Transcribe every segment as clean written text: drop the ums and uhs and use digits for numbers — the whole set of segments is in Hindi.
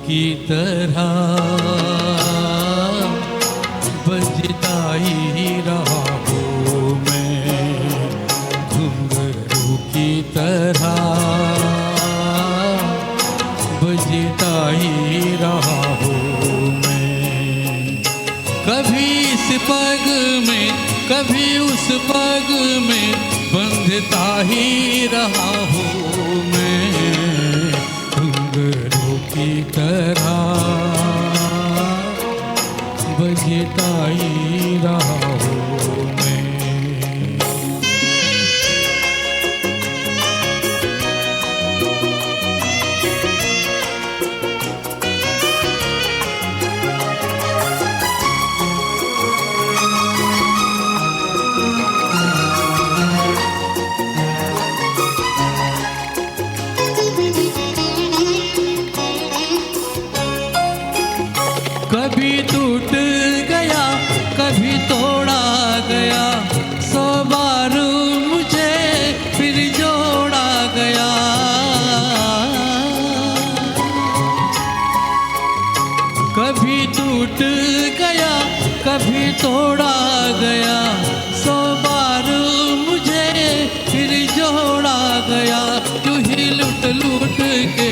की तरह बजता ही रहा हूँ मैं, घुंघरू की तरह बजता ही रहा हूँ मैं। कभी इस पग में कभी उस पग में बंधता ही रहा हूँ मैं, घुंघरू की तरह बजता ही रहा हूँ मैं। कभी टूट गया कभी तोड़ा गया, 100 बार मुझे फिर जोड़ा गया। कभी टूट गया कभी तोड़ा गया, 100 बार मुझे फिर जोड़ा गया। यूं ही लुट लुट के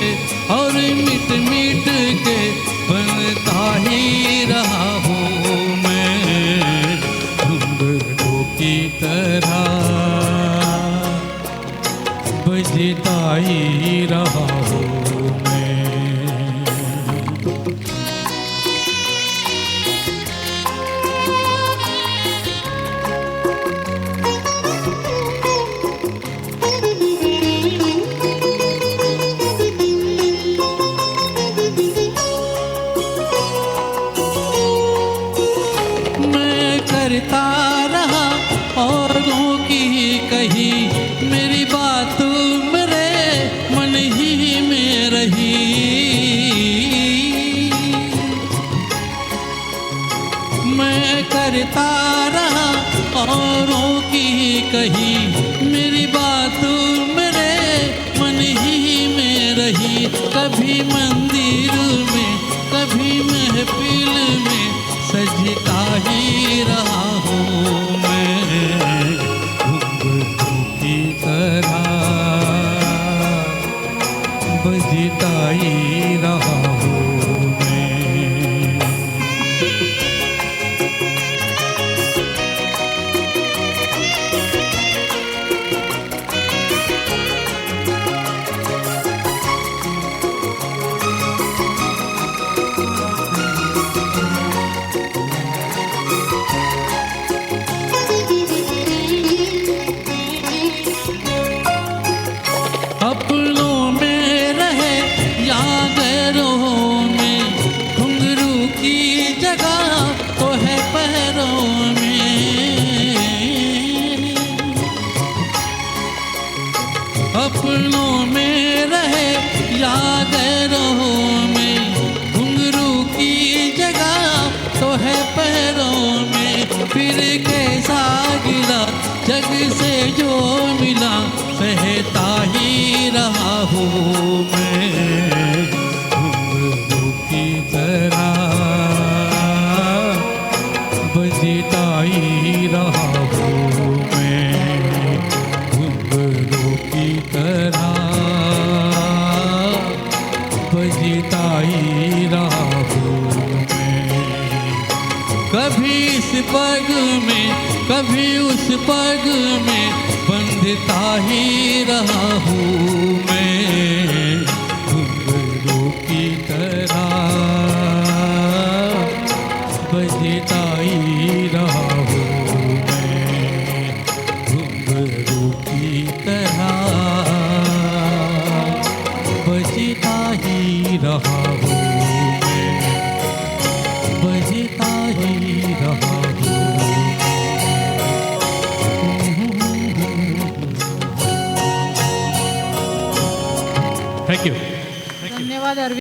और मिट मिट के बनता ही रहा हूँ मैं, घुंघरू की तरह बजता ही रहा हूँ मैं। करता रहा औरों की कही, मेरी बात मेरे मन ही में रही। मैं करता रहा औरों की कही, मेरी बात मेरे मन ही में रही। कभी मंदिर में कभी महफिल में सजता ही रहा हूँ मैं, घुंघरू की तरह बजता ही रहा हूँ मैं। अपनों में रहे या गैरों में, घुंघरू की जगह तो है पैरों में। अपनों में रहे या गैरों में, घुंघरू की जगह तो है पैरों में। फिर कैसा गिला जग से जो मिला, सहता ही रहा हूँ मैं, घुंघरू की तरह बजता ही रहा हूँ मैं, घुंघरू की तरह बजता ही रहा हूँ मैं। कभी इस पग में कभी उस पग में बंधता ही रहा हूँ मैं, घुंघरू की तरह बजता ही रहा हूँ मैं, घुंघरू की तरह बजता ही रहा